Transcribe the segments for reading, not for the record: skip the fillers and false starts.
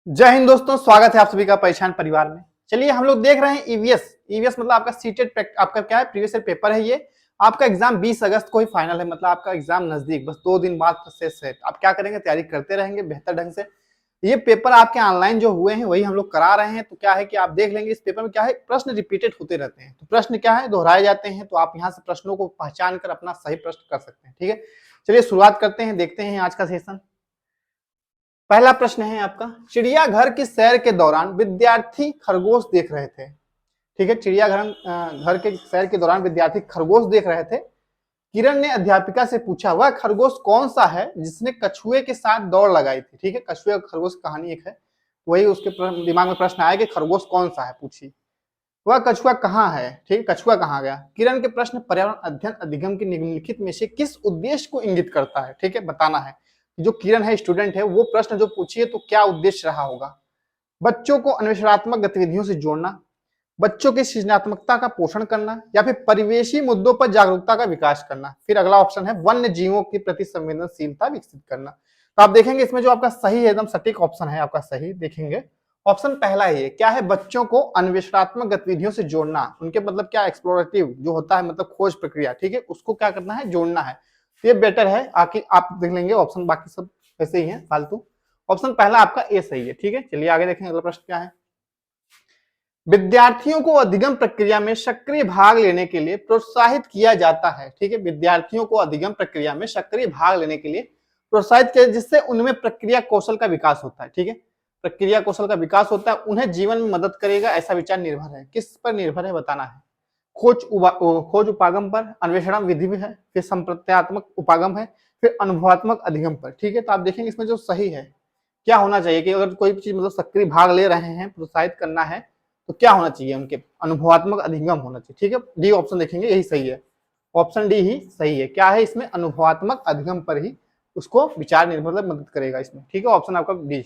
जय हिंद दोस्तों, स्वागत है आप सभी का परेशान परिवार में। चलिए हम लोग देख रहे हैं ईवीएस मतलब आपका सीटेट आपका क्या है, प्रीवियस ईयर पेपर है। ये आपका एग्जाम 20 अगस्त को ही फाइनल है, मतलब आपका एग्जाम नजदीक, बस 2 दिन बाद शेष है। आप क्या करेंगे, तैयारी करते रहेंगे बेहतर ढंग से। ये पेपर आपके ऑनलाइन जो हुए हैं वही हम लोग करा रहे हैं। तो क्या है कि आप देख लेंगे इस पेपर में क्या है, प्रश्न रिपीटेड होते रहते हैं। तो प्रश्न क्या है, दोहराए जाते हैं। तो आप यहाँ से प्रश्नों को पहचान कर अपना सही प्रश्न कर सकते हैं। ठीक है, चलिए शुरुआत करते हैं, देखते हैं आज का सेशन। पहला प्रश्न है आपका, चिड़ियाघर की सैर के दौरान विद्यार्थी खरगोश देख रहे थे। ठीक है, चिड़ियाघर घर के सैर के दौरान विद्यार्थी खरगोश देख रहे थे। किरण ने अध्यापिका से पूछा, वह खरगोश कौन सा है जिसने कछुए के साथ दौड़ लगाई थी। ठीक है, कछुए और खरगोश कहानी एक है, वही उसके दिमाग में प्रश्न आया कि खरगोश कौन सा है, पूछी। वह कछुआ कहाँ है, ठीक है, कछुआ कहाँ गया। किरण के प्रश्न पर्यावरण अध्ययन अधिगम के निम्नलिखित में से किस उद्देश्य को इंगित करता है। ठीक है, बताना है। जो किरण है, स्टूडेंट है, वो प्रश्न जो पूछिए तो क्या उद्देश्य रहा होगा। बच्चों को अन्वेषणात्मक गतिविधियों से जोड़ना, बच्चों की सृजनात्मकता का पोषण करना, या फिर परिवेशी मुद्दों पर जागरूकता का विकास करना। फिर अगला ऑप्शन है वन्य जीवों के प्रति संवेदनशीलता विकसित करना। तो आप देखेंगे इसमें जो आपका सही है, एकदम सटीक ऑप्शन है आपका सही, देखेंगे ऑप्शन पहला ही है। क्या है, बच्चों को अन्वेषणात्मक गतिविधियों से जोड़ना, उनके मतलब क्या, एक्सप्लोरेटिव जो होता है मतलब खोज प्रक्रिया, ठीक है, उसको क्या करना है, जोड़ना है। ये बेटर है। आखिर आप देख लेंगे ऑप्शन बाकी सब ऐसे ही है फालतू। ऑप्शन पहला आपका ए सही है। ठीक है, चलिए आगे देखें अगला प्रश्न क्या है। विद्यार्थियों को अधिगम प्रक्रिया में सक्रिय भाग लेने के लिए प्रोत्साहित किया जाता है। ठीक है, विद्यार्थियों को अधिगम प्रक्रिया में सक्रिय भाग लेने के लिए प्रोत्साहित किया, जिससे उनमें प्रक्रिया कौशल का विकास होता है। ठीक है, प्रक्रिया कौशल का विकास होता है, उन्हें जीवन में मदद करेगा, ऐसा विचार निर्भर है। किस पर निर्भर है, बताना है। खोज उपागम पर, अन्वेषण विधि भी है, फिर संप्रत्यात्मक उपागम है, फिर अनुभवात्मक अधिगम पर। ठीक है, तो आप देखेंगे इसमें जो सही है क्या होना चाहिए कि अगर कोई चीज मतलब सक्रिय भाग ले रहे हैं, प्रोत्साहित करना है, तो क्या होना चाहिए, उनके अनुभवात्मक अधिगम होना चाहिए। ठीक है, डी ऑप्शन देखेंगे यही सही है, ऑप्शन डी ही सही है। क्या है इसमें, अनुभवात्मक अधिगम पर ही उसको विचार निर्भर मतलब मदद करेगा इसमें। ठीक है, ऑप्शन आपका डी।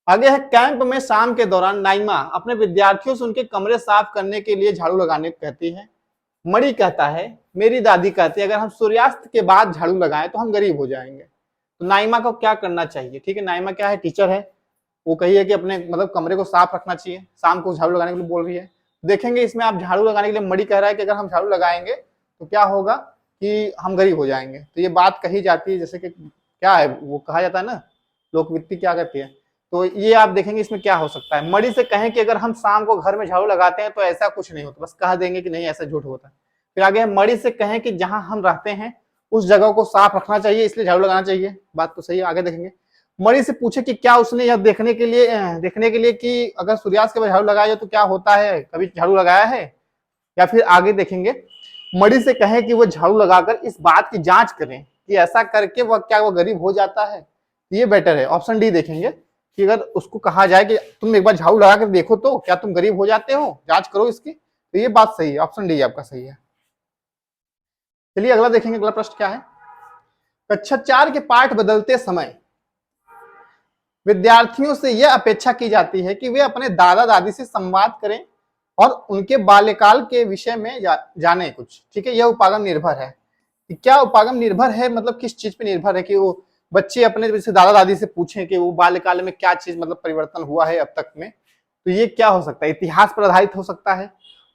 आगे है, कैंप में शाम के दौरान नाइमा अपने विद्यार्थियों से उनके कमरे साफ करने के लिए झाड़ू लगाने कहती है। मणि कहता है, मेरी दादी कहती है, अगर हम सूर्यास्त के बाद झाड़ू लगाएं तो हम गरीब हो जाएंगे। तो नाइमा को क्या करना चाहिए। ठीक है, नाइमा क्या है, टीचर है, वो कही है कि अपने मतलब कमरे को साफ रखना चाहिए, शाम को झाड़ू लगाने के लिए बोल रही है। देखेंगे इसमें आप झाड़ू लगाने के लिए मणि कह रहा है कि अगर हम झाड़ू लगाएंगे तो क्या होगा कि हम गरीब हो जाएंगे। तो ये बात कही जाती है, जैसे कि क्या है वो कहा जाता है ना, लोकवित्ती क्या कहती है। तो ये आप देखेंगे इसमें क्या हो सकता है, मणि से कहें कि अगर हम शाम को घर में झाड़ू लगाते हैं तो ऐसा कुछ नहीं होता, बस कह देंगे कि नहीं ऐसा झूठ होता है। फिर आगे मणि से कहें कि जहां हम रहते हैं उस जगह को साफ रखना चाहिए, इसलिए झाड़ू लगाना चाहिए। बात तो सही है, आगे देखेंगे। मणि से पूछे कि क्या उसने यह देखने के लिए कि अगर सूर्यास्त के बाद झाड़ू लगाया तो क्या होता है, कभी झाड़ू लगाया है। या फिर आगे देखेंगे, मणि से कहें कि वो झाड़ू लगाकर इस बात की जांच करें कि ऐसा करके वह क्या वो गरीब हो जाता है। ये बेटर है, ऑप्शन डी देखेंगे कि अगर उसको कहा जाए कि तुम एक बार झाड़ू लगा कर देखो तो क्या तुम गरीब हो जाते हो, जांच करो इसकी, तो ये बात सही है, ऑप्शन डी आपका सही है। चलिए अगला देखेंगे, अगला प्रश्न क्या है। कक्षा 4 के पाठ बदलते समय विद्यार्थियों से यह अपेक्षा की जाती है कि वे अपने दादा दादी से संवाद करें और उनके बाल्यकाल के विषय में जाने कुछ। ठीक है, यह उपागम निर्भर है। क्या उपागम निर्भर है, मतलब किस चीज पे निर्भर है कि वो बच्चे अपने जैसे दादा दादी से पूछें कि वो बाल्यकाल में क्या चीज मतलब परिवर्तन हुआ है अब तक में। तो ये क्या हो सकता है, इतिहास पर आधारित हो सकता है,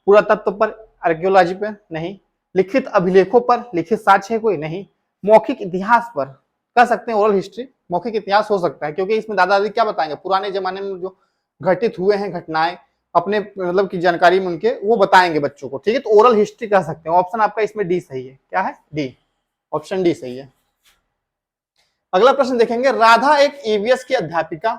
पुरातत्व पर, आर्कियोलॉजी पर नहीं, लिखित अभिलेखों पर, लिखित साक्ष्य है कोई नहीं, मौखिक इतिहास पर, कह सकते हैं ओरल हिस्ट्री, मौखिक इतिहास हो सकता है, क्योंकि इसमें दादा दादी क्या बताएंगे, पुराने जमाने में जो घटित हुए हैं घटनाएं अपने मतलब की जानकारी में उनके, वो बताएंगे बच्चों को। ठीक है, तो ओरल हिस्ट्री कह सकते हैं। ऑप्शन आपका इसमें डी सही है, क्या है, डी, ऑप्शन डी सही है। अगला प्रश्न देखेंगे, राधा एक ईवीएस की अध्यापिका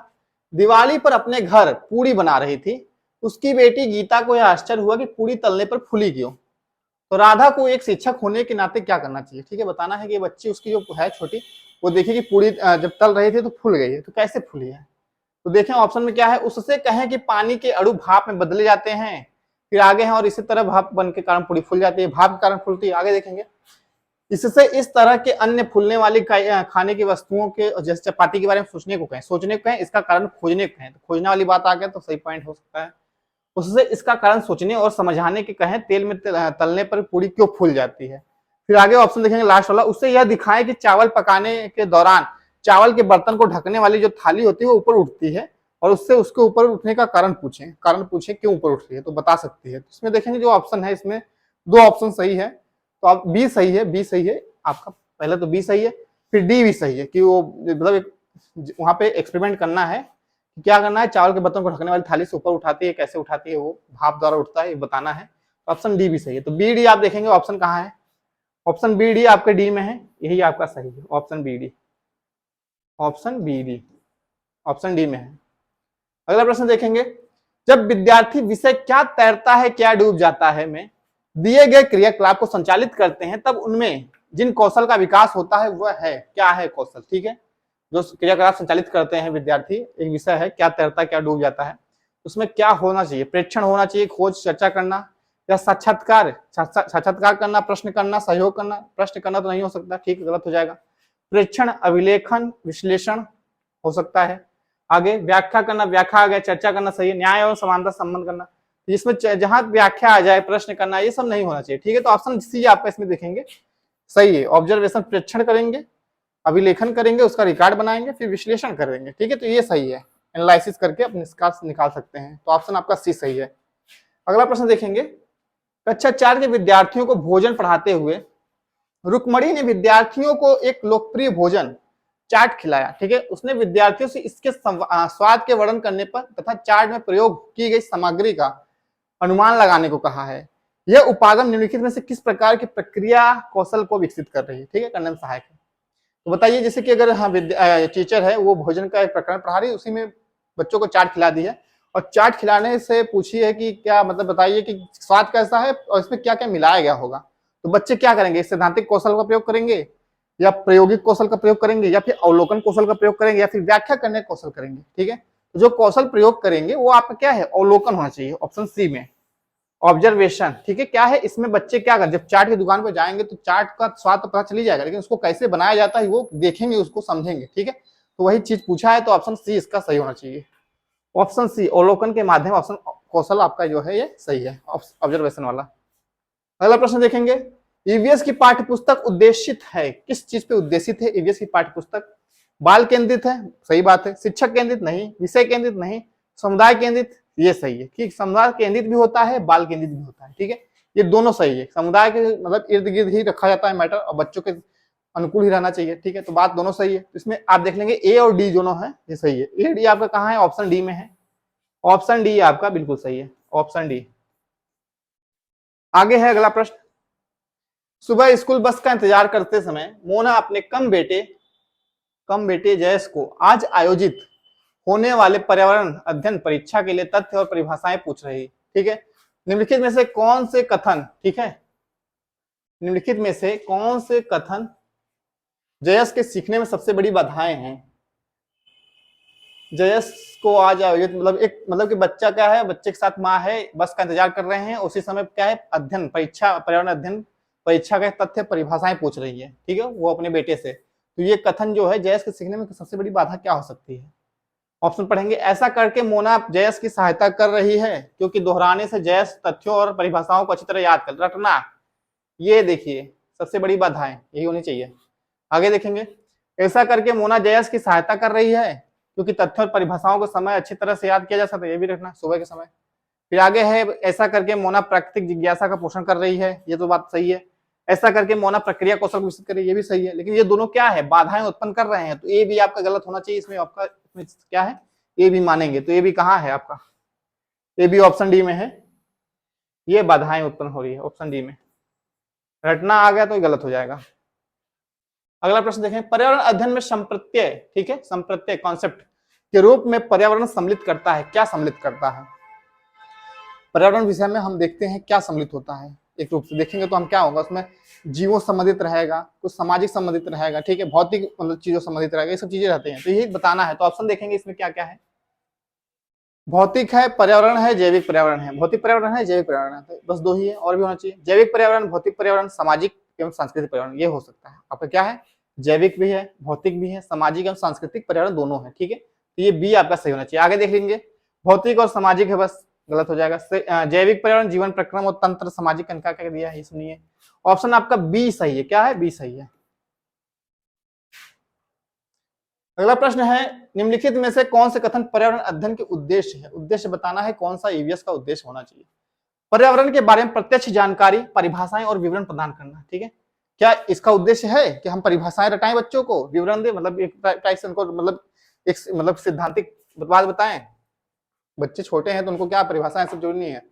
दिवाली पर अपने घर पूड़ी बना रही थी। उसकी बेटी गीता को यह आश्चर्य हुआ कि पूड़ी तलने पर फूली क्यों। तो राधा को एक शिक्षक होने के नाते क्या करना चाहिए। ठीक है, बताना है कि बच्ची उसकी जो है छोटी, वो देखी कि पूड़ी जब तल रही थी तो फूल गई है, तो कैसे फूली है। तो देखें ऑप्शन में क्या है, उससे कहें कि पानी के अणु भाप में बदले जाते हैं। फिर आगे है, और इसी तरह भाप बन के कारण पूड़ी फूल जाती है, भाप के कारण फूलती है। आगे देखेंगे, इससे इस तरह के अन्य फूलने वाली खाने की वस्तुओं के जैसे चपाती के बारे में सोचने को कहें, इसका कारण खोजने को कहें। तो खोजने वाली बात आ गया तो सही पॉइंट हो सकता है। उससे इसका कारण सोचने और समझाने के कहें, तेल में तलने पर पूड़ी क्यों फूल जाती है। फिर आगे ऑप्शन देखेंगे लास्ट वाला, उससे यह दिखाएं कि चावल पकाने के दौरान चावल के बर्तन को ढकने वाली जो थाली होती है वो ऊपर उठती है और उससे उसके ऊपर उठने का कारण पूछें क्यों ऊपर उठ रही है तो बता सकती है। तो इसमें देखेंगे जो ऑप्शन है इसमें 2 ऑप्शन सही है, तो आप बी सही है आपका, पहले तो बी सही है, फिर डी भी सही है कि वो मतलब वहां पे एक्सपेरिमेंट करना है, क्या करना है, चावल के बर्तन को ढकने वाली थाली से ऊपर उठाती है, कैसे उठाती है, वो भाप द्वारा उठता है, ये बताना है। ऑप्शन डी भी सही है। तो बी डी आप देखेंगे ऑप्शन कहाँ है, ऑप्शन बी डी आपके डी में है, यही आपका सही है, option B D, option B D, option D में है। अगला प्रश्न देखेंगे, जब विद्यार्थी विषय क्या तैरता है क्या डूब जाता है में दिए गए क्रियाकलाप को संचालित करते हैं तब उनमें जिन कौशल का विकास होता है वह है क्या है कौशल, ठीक है। जो क्रियाकलाप संचालित करते हैं विद्यार्थी, एक विषय है क्या तैरता क्या डूब जाता है, उसमें क्या होना चाहिए, प्रेक्षण होना चाहिए, खोज चर्चा करना, या साक्षात्कार करना, प्रश्न करना, सहयोग करना, प्रश्न करना तो नहीं हो सकता, ठीक, गलत हो जाएगा। प्रेक्षण, अभिलेखन, विश्लेषण हो सकता है। आगे व्याख्या करना, व्याख्या आ गया, चर्चा करना सही है, न्याय और समानता संबंध करना, जिसमें जहां व्याख्या आ जाए, प्रश्न करना, ये सब नहीं होना चाहिए, ठीक है। तो ऑप्शन सी आपका इसमें देखेंगे सही है। ऑब्जर्वेशन, प्रेक्षण करेंगे, अभिलेखन करेंगे, उसका रिकॉर्ड बनाएंगे, फिर विश्लेषण करेंगे, ठीक है, तो ये सही है, एनालिसिस करके अपने निष्कर्ष निकाल सकते हैं, तो ऑप्शन आपका सी सही है। अगला प्रश्न देखेंगे, कक्षा 4 के विद्यार्थियों को भोजन पढ़ाते हुए रुक्मणी ने विद्यार्थियों को एक लोकप्रिय भोजन चाट खिलाया, ठीक है। उसने विद्यार्थियों से इसके स्वाद के वर्णन करने पर तथा चाट में प्रयोग की गई सामग्री का अनुमान लगाने को कहा है। यह उपागम निम्नलिखित में से किस प्रकार की प्रक्रिया कौशल को विकसित कर रही है, ठीक है, करने में सहायक है। तो बताइए, जैसे कि अगर हाँ टीचर है वो भोजन का एक प्रकरण पढ़ा रही है, उसी में बच्चों को चाट खिला दी है और चाट खिलाने से पूछी है कि क्या मतलब बताइए कि स्वाद कैसा है और इसमें क्या क्या मिलाया गया होगा, तो बच्चे क्या करेंगे, सैद्धांतिक कौशल का प्रयोग करेंगे या प्रायोगिक कौशल का प्रयोग करेंगे या फिर अवलोकन कौशल का प्रयोग करेंगे या फिर व्याख्या करने का कौशल करेंगे, ठीक है। तो जो कौशल प्रयोग करेंगे वो आपका क्या है, अवलोकन होना चाहिए, ऑप्शन सी में ऑब्जर्वेशन, ठीक है। क्या है इसमें बच्चे क्या कर, जब चाट की दुकान पर जाएंगे तो चाट का स्वाद तो पता चली जाएगा, लेकिन उसको कैसे बनाया जाता है वो देखेंगे, उसको समझेंगे, ठीक है। तो वही चीज पूछा है, तो ऑप्शन सी इसका सही होना चाहिए, ऑप्शन सी अवलोकन के माध्यम, ऑप्शन कौशल आपका जो है ये सही है, ऑब्जर्वेशन वाला। अगला प्रश्न देखेंगे, ईवीएस की पाठ्यपुस्तक उद्देशित है, किस चीज पे उद्देशित है ईवीएस की पाठ्यपुस्तक, बाल केंद्रित है, सही बात है, शिक्षक केंद्रित नहीं, विषय केंद्रित नहीं, समुदाय केंद्रित, ये सही है, ठीक, समुदाय केंद्रित भी होता है, बाल केंद्रित भी होता है, ठीक है, ये दोनों सही है। समुदाय के मतलब इर्द गिर्द ही रखा जाता है मैटर और बच्चों के अनुकूल ही रहना चाहिए, ठीक है, तो बात दोनों सही है। इसमें आप देख लेंगे ए और डी दोनों है, ये सही है। ए डी आपका कहाँ है, ऑप्शन डी में है, ऑप्शन डी आपका बिल्कुल सही है, ऑप्शन डी। आगे है अगला प्रश्न, सुबह स्कूल बस का इंतजार करते समय मोना अपने कम बेटे जयेश को आज आयोजित होने वाले पर्यावरण अध्ययन परीक्षा के लिए तथ्य और परिभाषाएं पूछ रही, ठीक है। निम्नलिखित में से कौन से कथन, ठीक है, निम्नलिखित में से कौन से कथन जयेश के सीखने में सबसे बड़ी बाधाएं हैं। जयेश को आज आयोजित मतलब कि बच्चा क्या है, बच्चे के साथ माँ है, बस का इंतजार कर रहे हैं, उसी समय क्या है, अध्ययन परीक्षा, पर्यावरण अध्ययन परीक्षा के तथ्य परिभाषाएं पूछ रही है, ठीक है, वो अपने बेटे से। तो ये कथन जो है जयेश के सीखने में सबसे बड़ी बाधा क्या हो सकती है। ऑप्शन पढ़ेंगे, ऐसा करके मोना जयेश की सहायता कर रही है क्योंकि दोहराने से जयेश तथ्यों और परिभाषाओं को अच्छी तरह याद कर रटना, ये देखिए सबसे बड़ी बाधाएं यही होनी चाहिए। आगे देखेंगे, ऐसा करके मोना जयेश की सहायता कर रही है क्योंकि तथ्यों और परिभाषाओं को समय अच्छी तरह से याद किया जा सकता है, ये भी रखना सुबह के समय। फिर आगे है, ऐसा करके मोना प्राकृतिक जिज्ञासा का पोषण कर रही है, ये तो बात सही है। ऐसा करके मोना प्रक्रिया कौशल विकसित कर रही है, ये भी सही है, लेकिन ये दोनों क्या है, बाधाएं उत्पन्न कर रहे हैं, तो ये भी आपका गलत होना चाहिए। इसमें आपका इसमें क्या है, ये भी मानेंगे, तो ये भी कहाँ है आपका, ये भी ऑप्शन डी में है, ये बाधाएं उत्पन्न हो रही है ऑप्शन डी में, रटना आ गया तो गलत हो जाएगा। अगला प्रश्न देखें, पर्यावरण अध्ययन में संप्रत्यय, ठीक है, संप्रत्यय कॉन्सेप्ट के रूप में पर्यावरण सम्मिलित करता है, क्या सम्मिलित करता है। पर्यावरण विषय में हम देखते हैं क्या सम्मिलित होता है, एक रूप से देखेंगे तो हम क्या होगा, उसमें जीवों संबंधित रहेगा, कुछ सामाजिक संबंधित रहेगा, ठीक है, भौतिक मतलब चीजों संबंधित रहेगा, ये सब चीजें रहते हैं, तो यही बताना है। तो ऑप्शन देखेंगे इसमें क्या क्या है, भौतिक है, पर्यावरण है, जैविक पर्यावरण है, भौतिक पर्यावरण है, जैविक पर्यावरण है, तो बस दो ही है, और भी होना चाहिए, जैविक पर्यावरण, भौतिक पर्यावरण, सामाजिक एवं सांस्कृतिक पर्यावरण, ये हो सकता है आपका क्या है, जैविक भी है, भौतिक भी है, सामाजिक एवं सांस्कृतिक पर्यावरण दोनों है, ठीक है, तो ये बी आपका सही होना चाहिए। आगे देख लेंगे, भौतिक और सामाजिक है, बस गलत हो जाएगा। जैविक पर्यावरण जीवन प्रक्रम और तंत्र, सामाजिक क्या क्या दिया है ये सुनिए, ऑप्शन आपका बी सही है, क्या है, बी सही है। अगला प्रश्न है, निम्नलिखित में से कौन से कथन पर्यावरण अध्ययन के उद्देश्य है? उद्देश्य बताना है कौन सा ईवीएस का उद्देश्य होना चाहिए। पर्यावरण के बारे में प्रत्यक्ष जानकारी, परिभाषाएं और विवरण प्रदान करना। ठीक है, क्या इसका उद्देश्य है कि हम परिभाषाएं रटाएं, बच्चों को विवरण दें, मतलब एक टाइप से उनको मतलब सिद्धांतिक बात बताएं। बच्चे छोटे हैं तो उनको क्या परिभाषाएं सब जोड़नी है।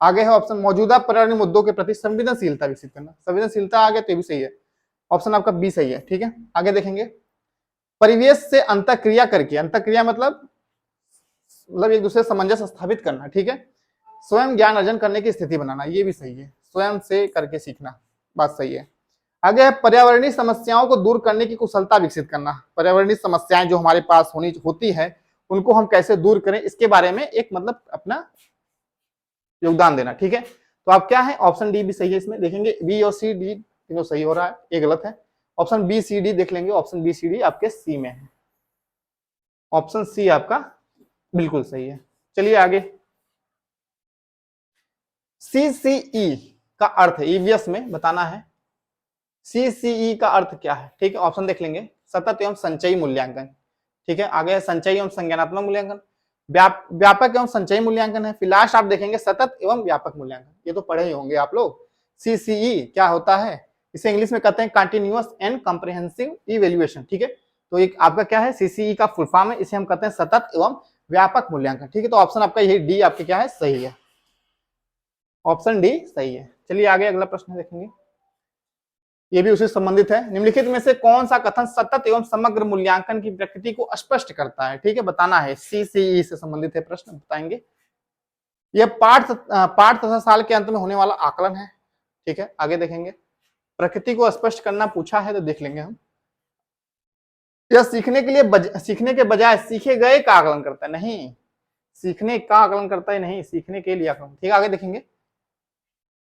आगे है ऑप्शन, मौजूदा पर्यावरणीय मुद्दों के प्रति संवेदनशीलता विकसित करना। संवेदनशीलता आगे तो ये भी सही है, ऑप्शन आपका बी सही है। ठीक है, आगे देखेंगे, परिवेश से अंतःक्रिया करके, अंतःक्रिया मतलब एक दूसरे से सामंजस्य स्थापित करना। ठीक है, स्वयं ज्ञान अर्जन करने की स्थिति बनाना, ये भी सही है, स्वयं से करके सीखना, बात सही है। आगे है पर्यावरणीय समस्याओं को दूर करने की कुशलता विकसित करना। पर्यावरणीय समस्याएं जो हमारे पास होती है उनको हम कैसे दूर करें, इसके बारे में एक मतलब अपना योगदान देना। ठीक है, तो आप क्या है, ऑप्शन डी भी सही है। इसमें देखेंगे बी और सी डी तीनों सही हो रहा है, ये गलत है। ऑप्शन बी सी डी देख लेंगे, ऑप्शन बी सी डी आपके सी में है, ऑप्शन सी आपका बिल्कुल सही है। चलिए आगे, सीसीई का अर्थ ईवीएस में बताना है, सीसीई का अर्थ क्या है। ठीक है, ऑप्शन देख लेंगे, सतत एवं संचयी मूल्यांकन। ठीक है, आगे है संचयी एवं संज्ञानात्मक मूल्यांकन, व्यापक एवं संचयी मूल्यांकन है, फिर लास्ट आप देखेंगे सतत एवं व्यापक मूल्यांकन। ये तो पढ़े ही होंगे आप लोग। सीसीई क्या होता है, इसे इंग्लिश में कहते हैं कंटिन्यूअस एंड कॉम्प्रिहेंसिव इवेल्युएशन। ठीक है, तो एक आपका क्या है, सीसीई का फुल फॉर्म है, इसे हम कहते हैं सतत एवं व्यापक मूल्यांकन। ठीक है, तो ऑप्शन आपका यही डी आपके क्या है, सही है, ऑप्शन डी सही है। चलिए आगे अगला प्रश्न देखेंगे, ये भी उसी संबंधित है। निम्नलिखित में से कौन सा कथन सतत एवं समग्र मूल्यांकन की प्रकृति को स्पष्ट करता है। ठीक है, बताना है, सीसीई से संबंधित है प्रश्न, बताएंगे। यह पाठ तथा साल के अंत में होने वाला आकलन है। ठीक है, आगे देखेंगे, प्रकृति को स्पष्ट करना पूछा है तो देख लेंगे हम। यह सीखने के बजाय सीखे गए का आकलन करता है, नहीं सीखने का आकलन करता है, नहीं सीखने के लिए आकलन। ठीक है, आगे देखेंगे,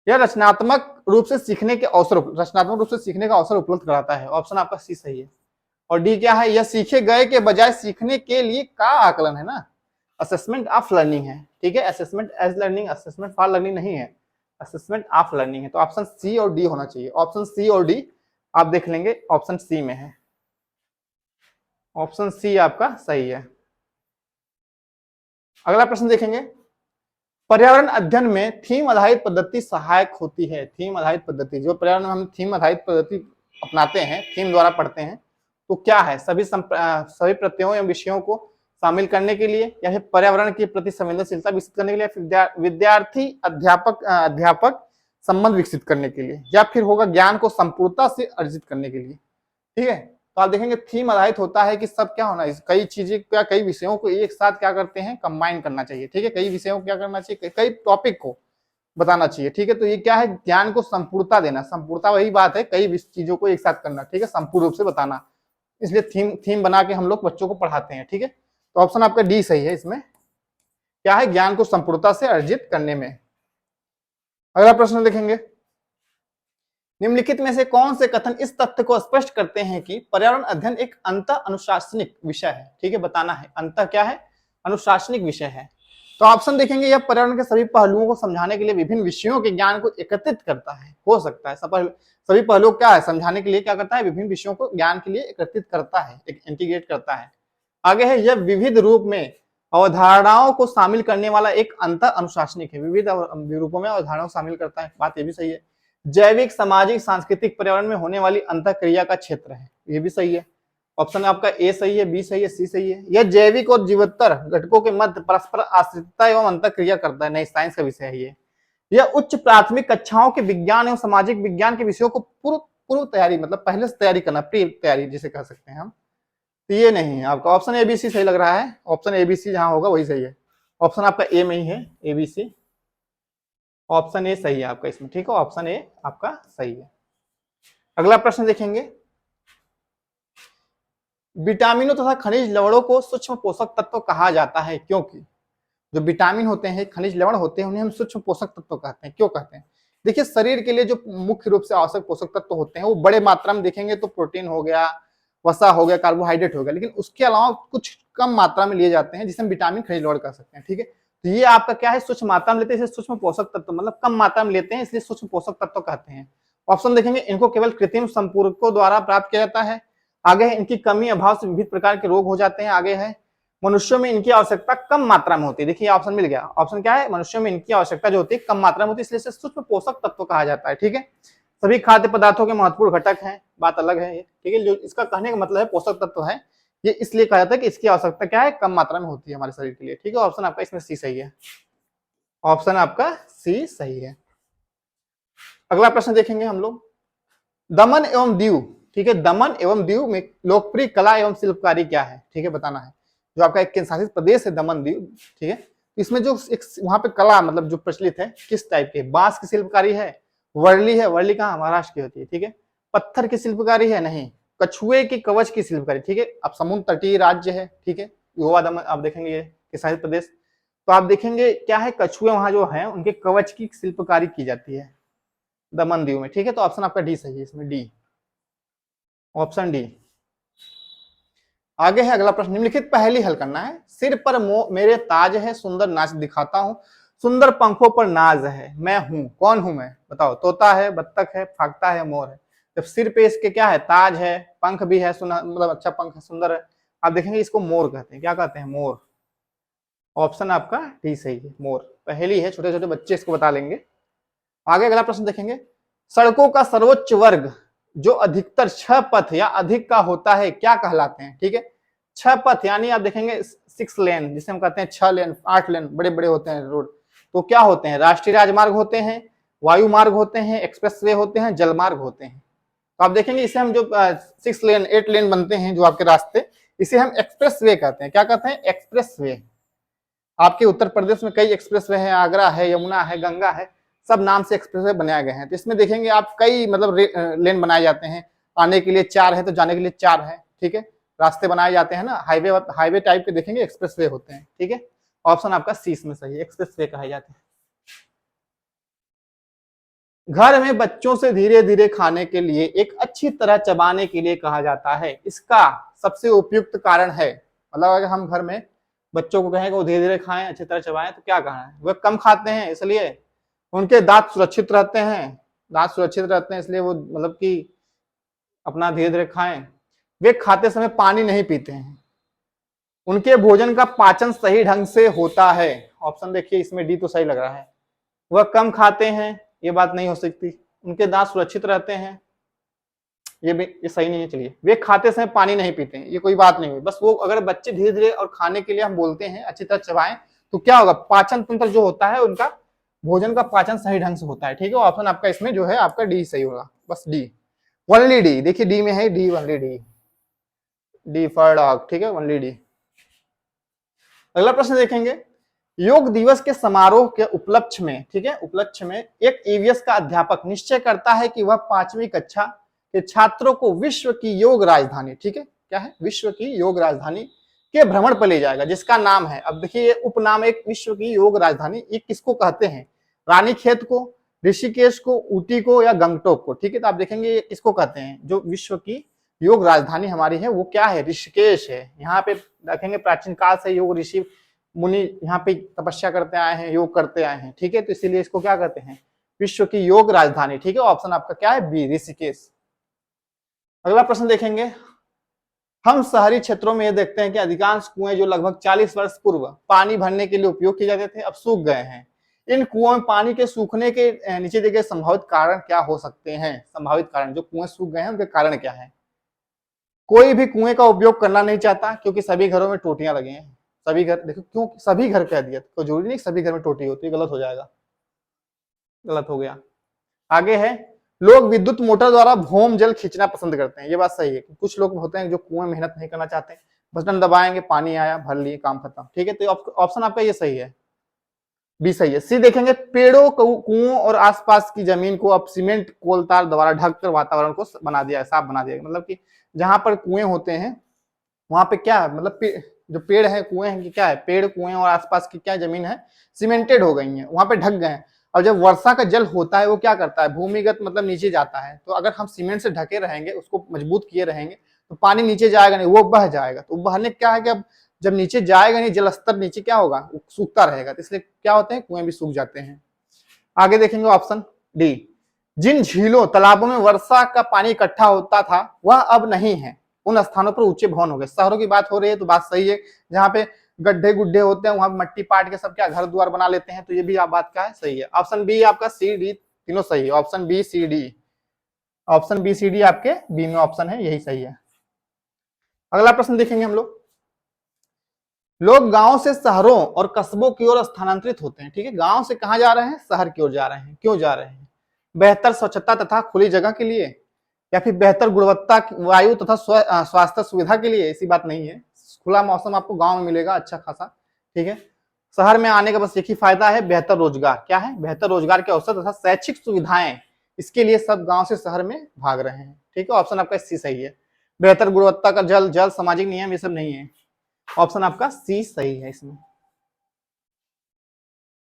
यह रचनात्मक रूप से सीखने का अवसर उपलब्ध कराता है, ऑप्शन आपका सी सही है। और डी क्या है, यह सीखे गए के बजाय सीखने के लिए का आकलन है ना, असेसमेंट ऑफ लर्निंग है। ठीक है, assessment as learning, assessment for learning नहीं है, असेसमेंट ऑफ लर्निंग है। तो ऑप्शन सी और डी होना चाहिए, ऑप्शन सी और डी आप देख लेंगे, ऑप्शन सी में है, ऑप्शन सी आपका सही है। अगला प्रश्न देखेंगे, पर्यावरण अध्ययन में थीम आधारित पद्धति सहायक होती है। थीम आधारित पद्धति, जो पर्यावरण में हम थीम आधारित पद्धति अपनाते हैं, थीम द्वारा पढ़ते हैं, तो क्या है, सभी प्रत्ययों एवं विषयों को शामिल करने के लिए, या फिर पर्यावरण के प्रति संवेदनशीलता विकसित करने के लिए, फिर विद्यार्थी अध्यापक संबंध विकसित करने के लिए, या फिर होगा ज्ञान को संपूर्णता से अर्जित करने के लिए। ठीक है, तो आप देखेंगे थीम आधारित होता है कि सब क्या होना है, कई चीजें क्या, कई विषयों को एक साथ क्या करते हैं, कंबाइन करना चाहिए। ठीक है, कई विषयों को क्या करना चाहिए, कई टॉपिक को बताना चाहिए। ठीक है, तो ये क्या है, ज्ञान को संपूर्णता देना, संपूर्णता वही बात है, कई चीजों को एक साथ करना। ठीक है, संपूर्ण रूप से बताना, इसलिए थीम बना के हम लोग बच्चों को पढ़ाते हैं। ठीक है, तो ऑप्शन आपका डी सही है, इसमें क्या है, ज्ञान को संपूर्णता से अर्जित करने में। अगला प्रश्न देखेंगे, निम्नलिखित में से कौन से कथन इस तथ्य को स्पष्ट करते हैं कि पर्यावरण अध्ययन एक अंतः अनुशासनिक विषय है। ठीक है, बताना है, अंतः क्या है, अनुशासनिक विषय है। तो ऑप्शन देखेंगे, यह पर्यावरण के सभी पहलुओं को समझाने के लिए विभिन्न विषयों के ज्ञान को एकत्रित करता है, हो सकता है सभी पहलुओं क्या है, समझाने के लिए क्या करता है, विभिन्न विषयों को ज्ञान के लिए एकत्रित करता है, इंटीग्रेट करता है। आगे है, यह विविध रूप में अवधारणाओं को शामिल करने वाला एक अंतः अनुशासनिक है, विविध रूपों में अवधारणाओं को शामिल करता है, बात ये भी सही है। जैविक, सामाजिक, सांस्कृतिक पर्यावरण में होने वाली अंतःक्रिया का क्षेत्र है, ये भी सही है, ऑप्शन आपका ए सही है, बी सही है, सी सही है। यह जैविक और जीवोत्तर घटकों के मध्य परस्पर आश्रितता एवं अंतःक्रिया करता है, नहीं साइंस का विषय है ये। यह उच्च प्राथमिक कक्षाओं के विज्ञान एवं सामाजिक विज्ञान के विषयों को पूर्व तैयारी, मतलब पहले से तैयारी करना, प्री तैयारी जिसे कह सकते हैं हम, तो ये नहीं है आपका। ऑप्शन एबीसी सही लग रहा है, ऑप्शन एबीसी जहां होगा वही सही है, ऑप्शन आपका ए में ही है, एबीसी, ऑप्शन ए सही है आपका इसमें। ठीक है, ऑप्शन ए आपका सही है। अगला प्रश्न देखेंगे, विटामिनों तथा खनिज लवणों को सूक्ष्म पोषक तत्व कहा जाता है, क्योंकि जो विटामिन होते हैं, खनिज लवण होते हैं, उन्हें हम सूक्ष्म पोषक तत्व कहते हैं। क्यों कहते हैं, देखिए शरीर के लिए जो मुख्य रूप से आवश्यक पोषक तत्व होते हैं वो बड़े मात्रा में देखेंगे तो प्रोटीन हो गया, वसा हो गया, कार्बोहाइड्रेट हो गया, लेकिन उसके अलावा कुछ कम मात्रा में लिए जाते हैं जिसे हम विटामिन खनिज लवण कह सकते हैं। ठीक है, तो ये आपका क्या है, सूक्ष्म मात्रा में लेते हैं, सूक्ष्म पोषक तत्व मतलब कम मात्रा में लेते हैं, इसलिए सूक्ष्म पोषक तत्व कहते हैं। ऑप्शन देखेंगे, इनको केवल कृत्रिम संपूरकों द्वारा प्राप्त किया जाता है, आगे है इनकी कमी अभाव से विविध प्रकार के रोग हो जाते हैं। आगे है मनुष्यों में इनकी आवश्यकता कम मात्रा में होती है। देखिए ऑप्शन मिल गया। ऑप्शन क्या है? मनुष्यों में इनकी आवश्यकता जो होती है कम मात्रा में होती है, इसलिए इसे सूक्ष्म पोषक तत्व कहा जाता है। ठीक है, सभी खाद्य पदार्थों के महत्वपूर्ण घटक हैं, बात अलग है ये। ठीक है, जो इसका कहने का मतलब है पोषक तत्व है, ये इसलिए कहा जाता है कि इसकी आवश्यकता क्या है? कम मात्रा में होती है हमारे शरीर के लिए। ठीक है, ऑप्शन आपका इसमें सी सही है। ऑप्शन आपका सी सही है। अगला प्रश्न देखेंगे हम लोग, दमन एवं दीव। ठीक है, दमन एवं दीव में लोकप्रिय कला एवं शिल्पकारी क्या है? ठीक है, बताना है। जो आपका एक केंद्र शासित प्रदेश है दमन दीव, ठीक है, इसमें जो एक वहां पे कला मतलब जो प्रचलित है किस टाइप के? बांस की शिल्पकारी है, वर्ली है, वर्ली कहाँ? महाराष्ट्र की होती है। ठीक है, पत्थर की शिल्पकारी है, नहीं, कछुए की कवच की शिल्पकारी। ठीक है, अब समुद्र तटीय राज्य है। ठीक है, गोवा दमन आप देखेंगे ये केंद्र शासित प्रदेश, तो आप देखेंगे क्या है? कछुए वहां जो है उनके कवच की शिल्पकारी की जाती है दमन दीव में। ठीक है, तो ऑप्शन आपका डी सही है इसमें, डी, ऑप्शन डी। आगे है अगला प्रश्न, निम्नलिखित पहेली हल करना है। सिर पर मेरे ताज है, सुंदर नाच दिखाता हूँ, सुंदर पंखों पर नाज है, मैं हूँ, कौन हूं मैं? बताओ। तोता है, बत्तख है, फाख्ता है, मोर है। जब सिर पे इसके क्या है? ताज है, पंख भी है, मतलब अच्छा पंख है, सुंदर है, आप देखेंगे इसको मोर कहते हैं। क्या कहते हैं? मोर। ऑप्शन आपका डी सही है, मोर। पहेली है, छोटे छोटे बच्चे इसको बता लेंगे। आगे अगला प्रश्न देखेंगे, सड़कों का सर्वोच्च वर्ग जो अधिकतर 6 पथ या अधिक का होता है क्या कहलाते हैं? ठीक है, 6 पथ यानी आप देखेंगे 6 लेन, जिसे हम कहते हैं 6 लेन, 8 लेन, बड़े बड़े होते हैं रोड, तो क्या होते हैं? राष्ट्रीय राजमार्ग होते हैं, वायु मार्ग होते हैं, एक्सप्रेसवे होते हैं, जलमार्ग होते हैं। तो आप देखेंगे इसे हम जो 6 लेन 8 लेन बनते हैं जो आपके रास्ते, इसे हम एक्सप्रेसवे कहते हैं। क्या कहते हैं? एक्सप्रेसवे। आपके उत्तर प्रदेश में कई एक्सप्रेसवे हैं, आगरा है, यमुना है, गंगा है, सब नाम से एक्सप्रेसवे बनाए गए हैं। तो इसमें देखेंगे आप कई मतलब लेन बनाए जाते हैं, आने के लिए 4 है तो जाने के लिए 4 है। ठीक है, रास्ते बनाए जाते हैं ना, हाईवे हाईवे टाइप के देखेंगे एक्सप्रेसवे होते हैं। ठीक है, ऑप्शन आपका सी इसमें सही है, एक्सप्रेसवे कहे जाते हैं। घर में बच्चों से धीरे धीरे खाने के लिए, एक अच्छी तरह चबाने के लिए कहा जाता है, इसका सबसे उपयुक्त कारण है? मतलब अगर हम घर में बच्चों को कहें कि वो धीरे धीरे खाएं, अच्छी तरह चबाएं, तो क्या कहना है? वह कम खाते हैं इसलिए, उनके दांत सुरक्षित रहते हैं, दांत सुरक्षित रहते हैं इसलिए वो मतलब कि अपना धीरे धीरे खाएं, वे खाते समय पानी नहीं पीते हैं, उनके भोजन का पाचन सही ढंग से होता है। ऑप्शन देखिए इसमें डी तो सही लग रहा है, वह कम खाते हैं, ये बात नहीं हो सकती, उनके दांत सुरक्षित रहते हैं, ये सही नहीं है। चलिए, वे खाते समय पानी नहीं पीते हैं, ये कोई बात नहीं हुई। बस वो अगर बच्चे धीरे धीरे और खाने के लिए हम बोलते हैं अच्छी तरह चबाएं, तो क्या होगा? पाचन तंत्र जो होता है उनका, भोजन का पाचन सही ढंग से होता है। ठीक है, ऑप्शन आपका इसमें जो है आपका डी सही होगा, बस डी, ओनली डी। देखिए डी में है, D only D, D for dog. ठीक है, ओनली डी। अगला प्रश्न देखेंगे, योग दिवस के समारोह के उपलक्ष्य में, ठीक है, उपलक्ष्य में एक ईवीएस का अध्यापक निश्चय करता है कि वह 5वीं कक्षा के छात्रों को विश्व की योग राजधानी, ठीक है, क्या है? विश्व की योग राजधानी के भ्रमण पर ले जाएगा, जिसका नाम है, अब देखिए उपनाम एक विश्व की योग राजधानी, ये किसको कहते हैं? रानीखेत को, ऋषिकेश को, ऊटी को, या गंगटोक को? ठीक है, तो आप देखेंगे ये किसको कहते हैं? जो विश्व की योग राजधानी हमारी है वो क्या है? ऋषिकेश है। यहाँ पे देखेंगे प्राचीन काल से योग ऋषि मुनि यहाँ पे तपस्या करते आए हैं, योग करते आए हैं। ठीक है, तो इसीलिए इसको क्या कहते हैं? विश्व की योग राजधानी। ठीक है, ऑप्शन आपका क्या है? बी, ऋषिकेश। अगला प्रश्न देखेंगे, हम शहरी क्षेत्रों में ये देखते हैं कि अधिकांश कुएं जो लगभग 40 वर्ष पूर्व पानी भरने के लिए उपयोग किए जाते थे अब सूख गए हैं, इन कुओं में पानी के सूखने के नीचे दिए गए संभावित कारण क्या हो सकते हैं? संभावित कारण, जो कुएं सूख गए हैं उनके कारण क्या है? कोई भी कुएं का उपयोग करना नहीं चाहता क्योंकि सभी घरों में टोटियां लगी हैं, सभी घर, देखो क्यों सभी घर कह दिया, तो जरूरी नहीं सभी घर में टोटी होती है, गलत हो जाएगा, गलत हो गया। आगे है, लोग विद्युत मोटर द्वारा भौम जल खींचना पसंद करते हैं, ये बात सही है। कुछ लोग होते हैं जो कुएं मेहनत नहीं करना चाहते, बटन दबाएंगे, पानी आया, भर लिए, काम खत्म। ठीक है, तो ऑप्शन आपका ये सही है, बी सही है। सी देखेंगे, पेड़ों कुओं और आसपास की जमीन को अब सीमेंट कोलतार द्वारा ढककर वातावरण को बना दिया, साफ बना दिया, मतलब कि जहां पर कुएं होते हैं वहां पे क्या है, मतलब जो पेड़ है, कुएं हैं, क्या है? पेड़, कुएं और आसपास की क्या जमीन है? सीमेंटेड हो गई है, वहां पे ढक गए हैं। और जब वर्षा का जल होता है वो क्या करता है? भूमिगत मतलब नीचे जाता है, तो अगर हम सीमेंट से ढके रहेंगे, उसको मजबूत किए रहेंगे, तो पानी नीचे जाएगा नहीं, वो बह जाएगा। तो बहने क्या है कि अब जब नीचे जाएगा नहीं, जल स्तर नीचे क्या होगा? सूखता रहेगा, तो इसलिए क्या होते हैं? कुएं भी सूख जाते हैं। आगे देखेंगे ऑप्शन डी, जिन झीलों तालाबों में वर्षा का पानी इकट्ठा होता था वह अब नहीं है, उन स्थानों पर ऊंचे भवन हो गए। शहरों की बात हो रही है तो बात सही है, जहाँ पे गड्ढे गुड्ढे होते हैं वहां मट्टी पाट के सब क्या घर द्वार बना लेते हैं, तो ये भी आप बात क्या है सही है। ऑप्शन बी आपका सी डी तीनों सही है। Option B C D, option B C D आपके बी में ऑप्शन है, यही सही है। अगला प्रश्न देखेंगे हम लोग गांव से शहरों और कस्बों की ओर स्थानांतरित होते हैं। ठीक है, गांव से कहां जा रहे हैं, शहर की ओर जा रहे हैं। क्यों जा रहे हैं? बेहतर स्वच्छता तथा खुली जगह के लिए, या फिर बेहतर गुणवत्ता वायु तथा स्वास्थ्य सुविधा के लिए? ऐसी बात नहीं है, खुला मौसम आपको गांव में मिलेगा अच्छा खासा। ठीक है, शहर में आने का बस एक ही फायदा है, बेहतर रोजगार। क्या है? बेहतर रोजगार के अवसर तथा शैक्षिक सुविधाएं, इसके लिए सब गांव से शहर में भाग रहे हैं। ठीक है, ऑप्शन आपका सी सही है। बेहतर गुणवत्ता का जल सामाजिक नियम ये सब नहीं है, ऑप्शन आपका सी सही है इसमें।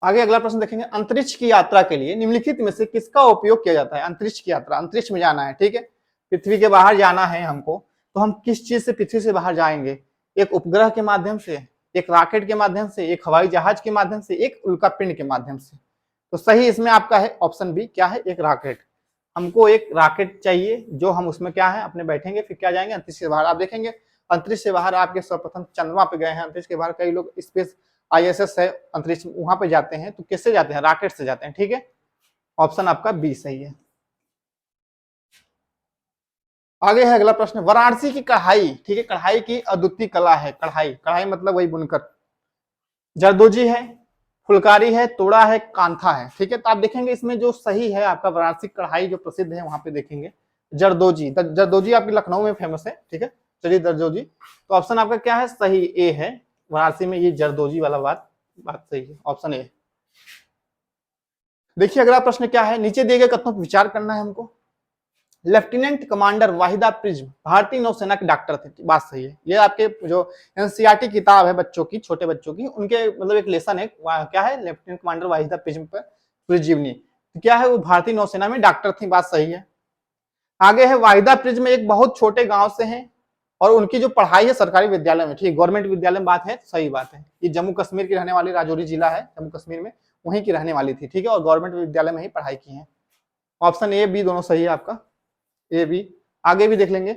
आगे अगला प्रश्न देखेंगे, अंतरिक्ष की यात्रा के लिए निम्नलिखित में से किसका उपयोग किया जाता है? अंतरिक्ष की यात्रा, अंतरिक्ष में जाना है। ठीक है, पृथ्वी के बाहर जाना है हमको, तो हम किस चीज से पृथ्वी से बाहर जाएंगे? एक उपग्रह के माध्यम से, एक रॉकेट के माध्यम से, एक हवाई जहाज के माध्यम से, एक उल्कापिंड के माध्यम से। तो सही इसमें आपका है ऑप्शन बी। क्या है? एक रॉकेट। हमको एक रॉकेट चाहिए जो हम उसमें क्या है अपने बैठेंगे, फिर क्या जाएंगे अंतरिक्ष से बाहर। आप देखेंगे अंतरिक्ष से बाहर आपके सर्वप्रथम चंद्रमा पे गए हैं, अंतरिक्ष के बाहर कई लोग स्पेस ISS है अंतरिक्ष वहां पे जाते हैं, तो किससे जाते हैं? रॉकेट से जाते हैं। ठीक है, ऑप्शन आपका बी सही है। आगे है अगला प्रश्न, वाराणसी की कढ़ाई। ठीक है, कढ़ाई की अद्वितीय कला है। कढ़ाई, कढ़ाई मतलब वही बुनकर। जरदोजी है, फुलकारी है, तोड़ा है, कांथा है। ठीक है, तो आप देखेंगे इसमें जो सही है आपका वाराणसी कढ़ाई जो प्रसिद्ध है वहां पे देखेंगे जरदोजी। जरदोजी आपकी लखनऊ में फेमस है। ठीक है, चलिए जरदोजी, तो ऑप्शन आपका क्या है? सही ए है, वाराणसी में ये जरदोजी वाला बात सही है, ऑप्शन ए। देखिए अगला प्रश्न क्या है, नीचे दिए गए कथनों पर विचार करना है हमको। लेफ्टिनेंट कमांडर वाहिदा प्रिज्म भारतीय नौसेना के डॉक्टर थे। बात सही है, ये आपके जो एनसीईआरटी किताब है बच्चों की, छोटे बच्चों की, उनके मतलब एक लेसन है, क्या है? लेफ्टिनेंट कमांडर वाहिदा प्रिज्म पर प्रिज्मी, तो क्या है? वो भारतीय नौसेना में डॉक्टर थी। बात सही है। आगे है वाहिदा प्रिज्म एक बहुत छोटे गांव से हैं और उनकी जो पढ़ाई है सरकारी विद्यालय में। ठीक, गवर्नमेंट विद्यालय में बात है, सही बात है। ये जम्मू कश्मीर की रहने वाली, राजौरी जिला है जम्मू कश्मीर में, वहीं की रहने वाली थी। ठीक है, और गवर्नमेंट विद्यालय में ही पढ़ाई की है। ऑप्शन ए बी दोनों सही है आपका, ए बी। आगे भी देख लेंगे,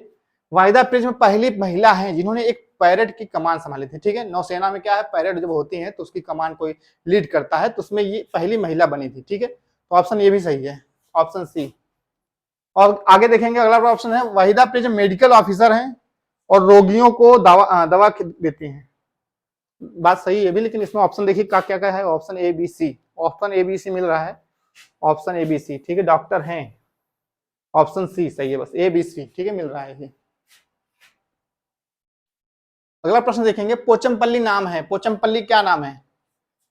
वाहिदा प्रिज्म पहली महिला है जिन्होंने एक पैरेड की कमान संभाली थी। ठीक है, नौसेना में क्या है, पैरेड जब होती है तो उसकी कमान कोई लीड करता है, तो उसमें ये पहली महिला बनी थी। ठीक है, तो ऑप्शन ये भी सही है, ऑप्शन सी। और आगे देखेंगे अगला ऑप्शन है, वाहिदा प्रिज्म मेडिकल ऑफिसर हैं और रोगियों को दवा देती हैं। बात सही है भी, लेकिन इसमें ऑप्शन देखिए क्या क्या है, option A B C, option A B C मिल रहा है, ऑप्शन ए बी सी। ठीक है, डॉक्टर हैं, ऑप्शन सी सही है, बस ए बी सी। ठीक है, मिल रहा है ये। अगला प्रश्न देखेंगे, पोचमपल्ली नाम है, पोचमपल्ली क्या नाम है?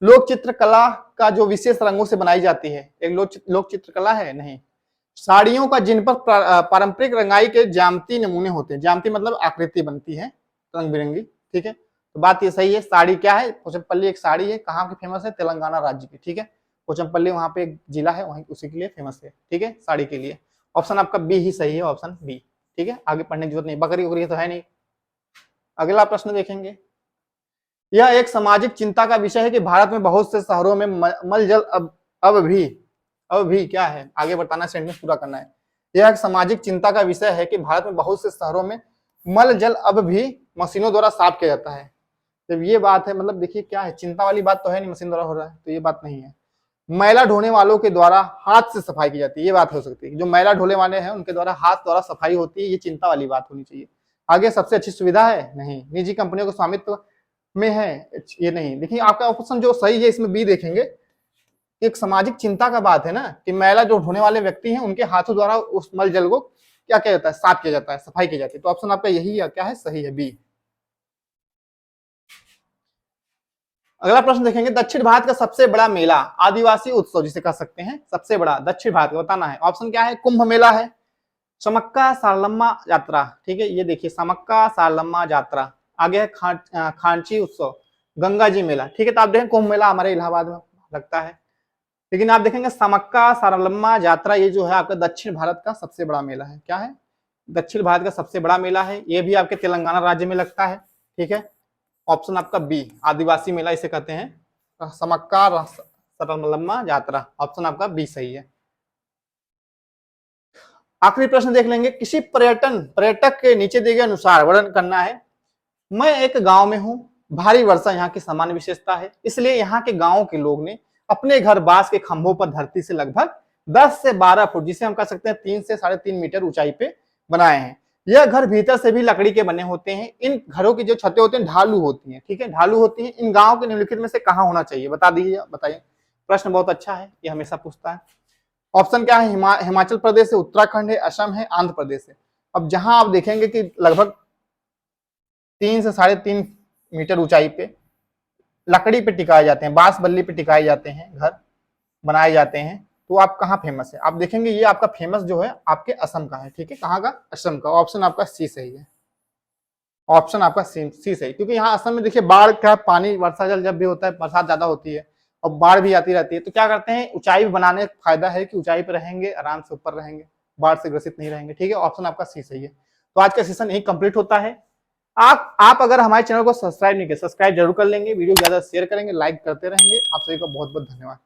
लोक चित्रकला का जो विशेष रंगों से बनाई जाती है, एक लोक चित्रकला है? नहीं, साड़ियों का जिन पर पारंपरिक रंगाई के ज्यामिति नमूने होते हैं। ज्यामिति मतलब आकृति बनती है रंग बिरंगी। ठीक है, तो बात ये सही है, साड़ी क्या है? पोचमपल्ली एक साड़ी है, कहाँ की फेमस है? तेलंगाना राज्य की। ठीक है, पोचमपल्ली वहां पे एक जिला है, वहीं उसी के लिए फेमस है। ठीक है, साड़ी के लिए। ऑप्शन आपका बी ही सही है, ऑप्शन बी। ठीक है, आगे पढ़ने की जरूरत नहीं, बकरी उकरी तो है नहीं। अगला प्रश्न देखेंगे, यह एक सामाजिक चिंता का विषय है कि भारत में बहुत से शहरों में मल जल अब भी क्या है? आगे बताना, सेंटेंस पूरा करना है। यह एक सामाजिक चिंता का विषय है कि भारत में बहुत से शहरों में मल जल अब भी मशीनों द्वारा साफ किया जाता है। जब ये बात है, मतलब देखिए क्या है, चिंता वाली बात तो है नहीं, मशीन द्वारा हो रहा है, तो ये बात नहीं है। मैला ढोने वालों के द्वारा हाथ से सफाई की जाती है, ये बात हो सकती है। जो मैला ढोने वाले हैं उनके द्वारा हाथ द्वारा सफाई होती है, ये चिंता वाली बात होनी चाहिए। आगे सबसे अच्छी सुविधा है? नहीं। निजी कंपनियों के स्वामित्व में है? ये नहीं। देखिए आपका ऑप्शन जो सही है इसमें बी देखेंगे, एक सामाजिक चिंता का बात है ना, कि मैला जो ढोने वाले व्यक्ति हैं उनके हाथों द्वारा उस मल जल को क्या किया जाता है? साफ किया जाता है, सफाई की जाती है। तो ऑप्शन आपका यही है, क्या है? सही है, बी। अगला प्रश्न देखेंगे, दक्षिण भारत का सबसे बड़ा मेला, आदिवासी उत्सव जिसे कह सकते हैं, सबसे बड़ा दक्षिण भारत का बताना है। ऑप्शन क्या है? कुंभ मेला है, समक्का सारलम्मा यात्रा। ठीक है, ये देखिए समक्का सारलम्मा यात्रा। आगे है खांची उत्सव, गंगा जी मेला। ठीक है, तो आप देखें कुंभ मेला हमारे इलाहाबाद में लगता है, लेकिन आप देखेंगे समक्का सारलम्मा यात्रा ये जो है आपका दक्षिण भारत का सबसे बड़ा मेला है। क्या है? दक्षिण भारत का सबसे बड़ा मेला है, ये भी आपके तेलंगाना राज्य में लगता है। ठीक है, ऑप्शन आपका बी, आदिवासी मेला इसे कहते हैं, समक्का सारलम्मा यात्रा। ऑप्शन आपका बी सही है। आखिरी प्रश्न देख लेंगे, किसी पर्यटक के नीचे दिए गए अनुसार वर्णन करना है। मैं एक गांव में हूं, भारी वर्षा यहाँ की सामान्य विशेषता है, इसलिए यहाँ के गांव के लोग ने अपने घर बांस के खंभों पर धरती से लगभग 10 से 12 फुट, जिसे हम कह सकते हैं 3 से 3.5 मीटर ऊंचाई पे बनाए हैं। यह घर भीतर से भी लकड़ी के बने होते हैं। इन घरों की जो छतें होती हैं ढालू होती हैं, ठीक है, ढालू होती हैं। इन गांव के निम्नलिखित में से कहां होना चाहिए, बता दीजिए, बताइए। प्रश्न बहुत अच्छा है, ये हमेशा पूछता है। ऑप्शन क्या है, हिमाचल प्रदेश है, उत्तराखंड है, असम है, आंध्र प्रदेश है। अब जहां आप देखेंगे कि लगभग 3 से 3.5 मीटर ऊंचाई पे लकड़ी पे टिकाए जाते हैं, बांस बल्ली पे टिकाए जाते हैं, घर बनाए जाते हैं, तो आप कहाँ फेमस है? आप देखेंगे ये आपका फेमस जो है आपके असम का है, ठीक है, कहाँ का? असम का। ऑप्शन आपका सी सही है, ऑप्शन आपका सी सही, क्योंकि यहाँ असम में देखिए बाढ़ का पानी, वर्षा जल जब भी होता है, बरसात ज्यादा होती है और बाढ़ भी आती रहती है, तो क्या करते हैं, ऊंचाई बनाने का फायदा है कि ऊंचाई पर रहेंगे, आराम से ऊपर रहेंगे, बाढ़ से ग्रसित नहीं रहेंगे, ठीक है। ऑप्शन आपका सी सही है। तो आज का सेशन यही कंप्लीट होता है। आप अगर हमारे चैनल को सब्सक्राइब नहीं किए, सब्सक्राइब जरूर कर लेंगे, वीडियो ज्यादा शेयर करेंगे, लाइक करते रहेंगे। आप सभी का बहुत बहुत धन्यवाद।